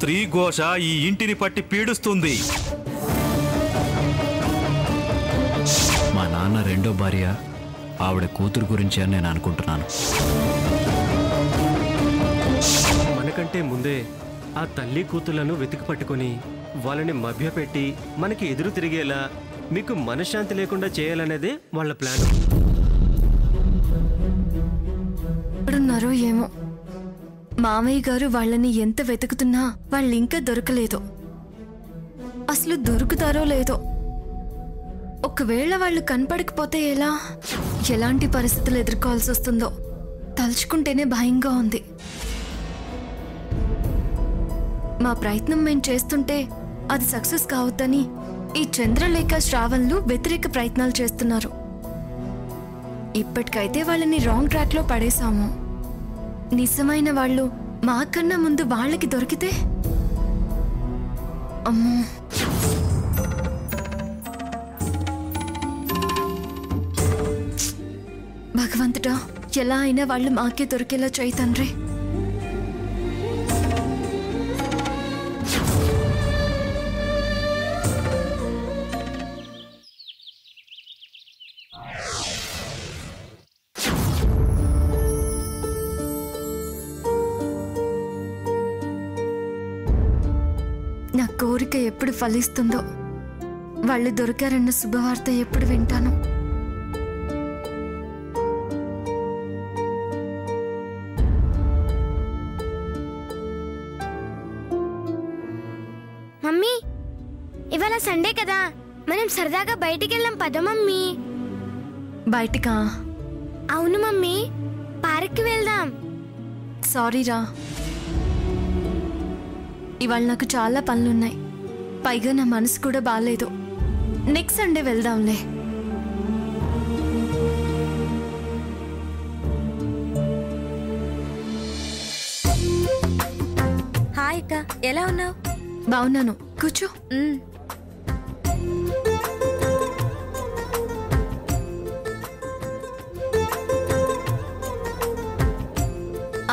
స్త్రీ ఘోష ఈ ఇంటిని పట్టి పీడిస్తుంది. మా నాన్న రెండో భార్య ఆవిడ కూతురు గురించి అని నేను అనుకుంటున్నాను. మనకంటే ముందే ఆ తల్లి కూతుళ్లను వెతికి పట్టుకొని వాళ్ళని మభ్యపెట్టి మనకి ఎదురు తిరిగేలా మీకు మనశ్శాంతి లేకుండా చేయాలనేదే వాళ్ళ ప్లాన్. ఎక్కడున్నారో ఏమో. మామయ్య గారు వాళ్ళని ఎంత వెతుకుతున్నా వాళ్ళు ఇంకా దొరకలేదు. అసలు దొరుకుతారో లేదో. ఒకవేళ వాళ్ళు కనపడకపోతే ఎలా? ఎలాంటి పరిస్థితులు ఎదుర్కోవాల్సి వస్తుందో తలుచుకుంటేనే భయంగా ఉంది. మా ప్రయత్నం మేము చేస్తుంటే అది సక్సెస్ కావద్దని ఈ చంద్రలేఖ శ్రావణ్లు వ్యతిరేక ప్రయత్నాలు చేస్తున్నారు. ఇప్పటికైతే వాళ్ళని రాంగ్ ట్రాక్ లో పడేశాము. నిజమైన వాళ్ళు మాకన్నా ముందు వాళ్ళకి దొరికితే అమ్మో. భగవంతుడా, ఎలా అయినా వాళ్ళు మాకే దొరికేలా చేయి తండ్రి. నా కోరిక ఎప్పుడు ఫలిస్తుందో, వాళ్ళు దొరికారన్న శుభవార్త ఎప్పుడు వింటాను. మమ్మీ, ఇవాళ సండే కదా, మనం సరదాగా బయటికి వెళ్ళాం పద మమ్మీ. బయటికా? అవును మమ్మీ, పార్క్కి వెళ్దాం. సారీరా, ఇవాళ నాకు చాలా పనులున్నాయి. పైగా నా మనసు కూడా బాగాలేదు. నెక్స్ట్ సండే వెళ్దాంలే. హాయ్ అక్క, ఎలా ఉన్నావు? బాగున్నాను, కూర్చో.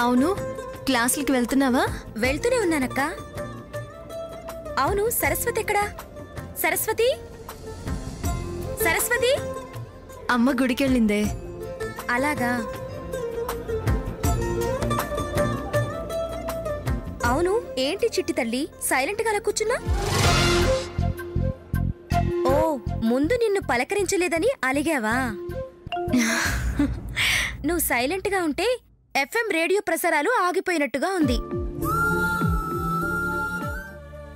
అవును, క్లాసులకి వెళ్తున్నావా? వెళ్తూనే ఉన్నానక్క. అవును, సరస్వతి ఎక్కడా? సరస్వతి, సరస్వతి. అమ్మ గుడికెళ్ళిందే. అలాగా. అవును, ఏంటి చిట్టి తల్లి సైలెంట్ గా అలా కూర్చున్నా? ఓ, ముందు నిన్ను పలకరించలేదని అలిగావా? నువ్వు సైలెంట్ గా ఉంటే ఎఫ్ఎం రేడియో ప్రసారాలు ఆగిపోయినట్టుగా ఉంది.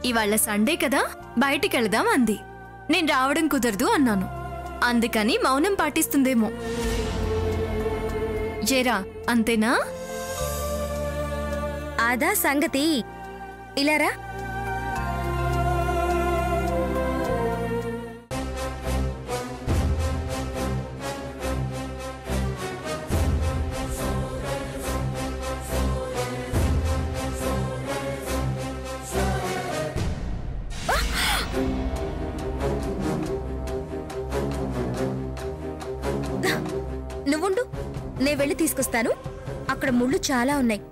ఇవాళ సండే కదా, బయటికి వెళదాం అంది. నేను రావడం కుదరదు అన్నాను. అందుకని మౌనం పాటిస్తుందేమో. జేరా, అంతేనా? అదా సంగతి. ఇలారా. నువ్వుండు, నే వెళ్ళి తీసుకొస్తాను. అక్కడ ముళ్ళు చాలా ఉన్నాయి.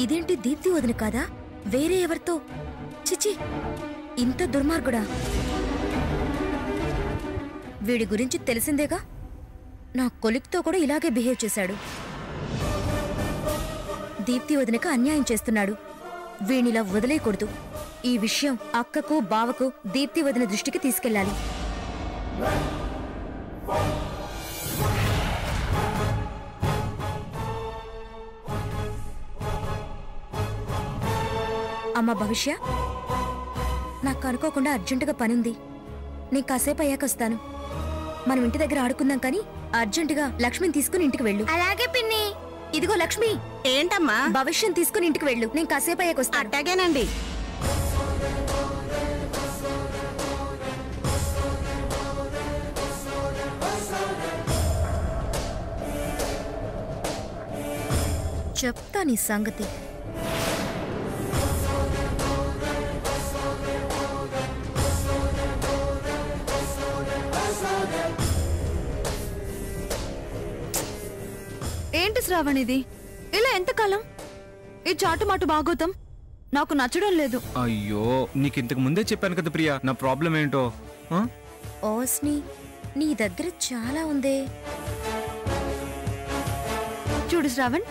ఇదేంటి దీప్తి వదిన కాదా? వేరే ఎవరితో? చిచి, ఇంత దుర్మార్గుడా! వీడి గురించి తెలిసిందేగా, నా కొలిక్తో కూడా ఇలాగే బిహేవ్ చేశాడు. దీప్తి వదినకు అన్యాయం చేస్తున్నాడు. వీణిలా వదిలేయకూడదు. ఈ విషయం అక్కకు బావకు దీప్తి వదిన దృష్టికి తీసుకెళ్ళాలి. అమ్మ భవిష్య, నాకు అనుకోకుండా అర్జెంటుగా పనుంది. నేను కాసేపు అయ్యాక వస్తాను. మనం ఇంటి దగ్గర ఆడుకుందాం, కానీ అర్జెంటుగా లక్ష్మిని తీసుకుని ఇంటికి వెళ్ళు. అలాగే పిన్ని. ఇదిగో లక్ష్మి. ఏంటమ్మా? భవిష్యం తీసుకుని ఇంటికి వెళ్ళు. నేను కాసేపు అయ్యాక వస్తాను. అట్టాగేనండి. చెప్తా నీ సంగతి. ఏంటి శ్రావణ్ ఇది? ఇలా ఎంతకాలం? ఈ చాటుమాటు బాగోతాం నాకు నచ్చడం లేదు. అయ్యో నీకు ఇంతకు ముందే చెప్పాను కదా ప్రియా నా ప్రాబ్లం ఏంటో. ఓస్ని నీ దగ్గర చాలా ఉందే. చూడు శ్రావణ్,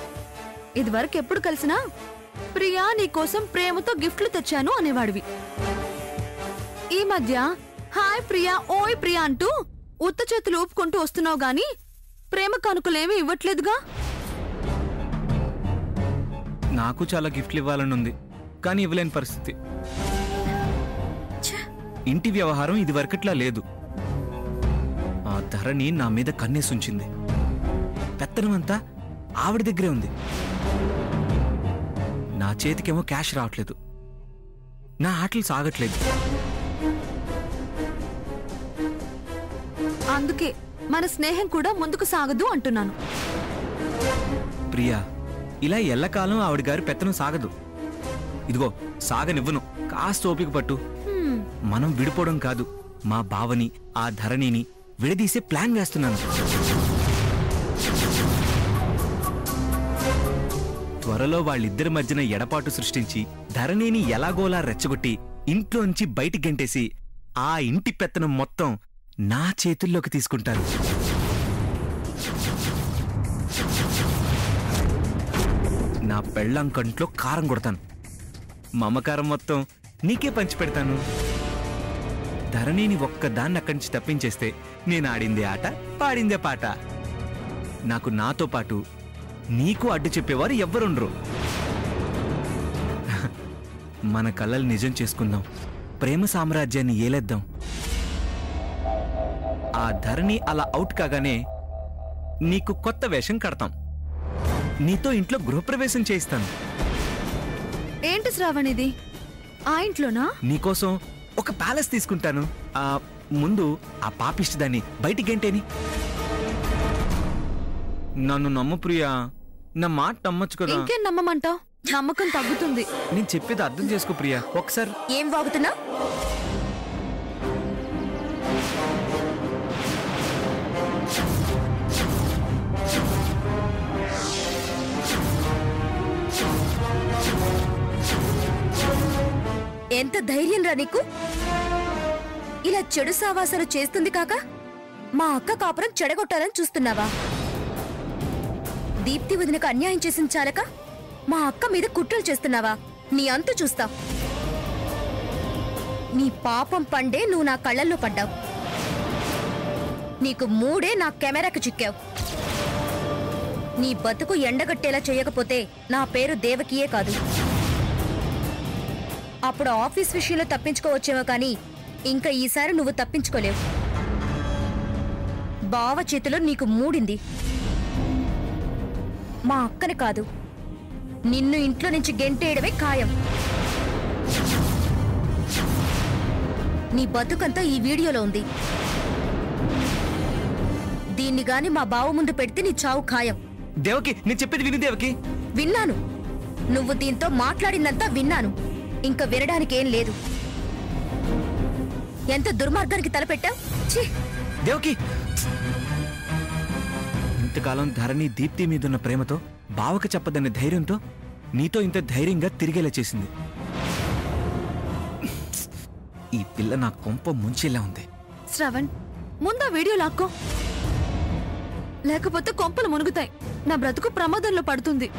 ఇదివరకు ఎప్పుడు కలిసినా ప్రియా నీకోసం ప్రేమతో గిఫ్ట్లు తెచ్చాను అనేవాడివి. ఈ మధ్య హాయ్ ప్రియా, ఓయ్ ప్రియా అంటూ ఉత్త చేతులు ఊపుకుంటూ వస్తున్నావు గాని ప్రేమ కానుకలేమీ ఇవ్వట్లేదుగా. నాకు చాలా గిఫ్ట్లు ఇవ్వాలని ఉంది కానీ ఇవ్వలేని పరిస్థితి. ఇంటి వ్యవహారం ఇది వరకట్లా లేదు. ఆ ధరణి నా మీద కన్నేసుంచింది. పెత్తనమంతా ఆవిడ దగ్గరే ఉంది. నా చేతికేమో క్యాష్ రావట్లేదు. నా ఆటలు సాగట్లేదు. అందుకే మన స్నేహం కూడా ముందుకు సాగదు అంటున్నాను. ప్రియా ఇలా ఎల్లకాలం ఆవిడ గారి పెత్తనం సాగదు. ఇదిగో సాగనివ్వను. కాస్త ఓపిక పట్టు. మనం విడిపోవడం కాదు, మా బావని ఆ ధరణిని విడదీసే ప్లాన్ వేస్తున్నాను. త్వరలో వాళ్ళిద్దరి మధ్యన ఎడపాటు సృష్టించి ధరణిని ఎలాగోలా రెచ్చగొట్టి ఇంట్లోంచి బయటికి గెంటేసి ఆ ఇంటి పెత్తనం మొత్తం నా చేతుల్లోకి తీసుకుంటాను. నా పెళ్ళాం కంట్లో కారం కొడతాను. మమకారం మొత్తం నీకే పంచి పెడతాను. ధరణిని ఒక్కదాన్ని అక్కడి నుంచి తప్పించేస్తే నేను ఆడిందే ఆట, పాడిందే పాట. నాకు నాతో పాటు నీకు అడ్డు చెప్పేవారు ఎవ్వరుండరు. మన కలలు నిజం చేసుకుందాం. ప్రేమ సామ్రాజ్యాన్ని ఏలేద్దాం. ఆ ధరణి అలా అవుట్ కాగానే నీకు కొత్త వేషం కడతాం. నీతో ఇంట్లో గృహప్రవేశం చేయిస్తాను. ఏంటి శ్రావణ్ ఇది? ఆ ఇంట్లోనా? నీకోసం ఒక ప్యాలెస్ తీసుకుంటాను. ముందు ఆ పాపిష్టిదాన్ని బయటికి గెంటేని. నన్ను నమ్ము ప్రియా, నా మాట నమ్మొచ్చు కదా. ఇంకేం నమ్మమంటావు? నమ్మకం తగ్గుతుంది. నేను చెప్పేది అర్థం చేసుకో ప్రియా. ఒకసారి ఏం వాగుతున్నా? ఎంత ధైర్యం రా నీకు? ఇలా చెడు సావాసాలు చేస్తుంది కాక మా అక్క కాపురం చెడగొట్టాలని చూస్తున్నావా? దీప్తి వదినకు అన్యాయం చేసిన చాలక మా అక్క మీద కుట్రలు చేస్తున్నావా? నీ అంతు చూస్తా. నీ పాపం పండే నువ్వు నా కళ్ళల్లో పడ్డావు. నీకు మూడే నా కెమెరాకు చిక్కావు. నీ బతుకు ఎండగట్టేలా చేయకపోతే నా పేరు దేవకియే కాదు. అప్పుడు ఆఫీస్ విషయంలో తప్పించుకోవచ్చేమో కానీ ఇంకా ఈసారి నువ్వు తప్పించుకోలేవు. బావ చేతిలో నీకు మూడింది. మా అక్కని కాదు, నిన్ను ఇంట్లో నుంచి గెంటేయడమే ఖాయం. నీ బతుకంతా ఈ వీడియోలో ఉంది. దీన్ని గాని మా బావ ముందు పెడితే నీ చావు ఖాయం. దేవకి, నేను చెప్పేది విను దేవకి. విన్నాను. నువ్వు దీంతో మాట్లాడిందంతా విన్నాను. ఇంకా వినడానికి ఏం లేదు. ఎంత దుర్మార్గానికి తలపెట్టావు. దేవకి, ఇంతకాలం ధరణి దీప్తి మీదున్న ప్రేమతో బావకు చెప్పదన్న ధైర్యంతో నీతో ఇంత ధైర్యంగా తిరిగేలా చేసింది. ఈ పిల్ల నా కొంప ముంచేలా ఉంది. శ్రవణ్, ముందా వీడియో లాక్కో, లేకపోతే కొంపలు మునుగుతాయి. నా బ్రతుకు ప్రమాదంలో పడుతుంది.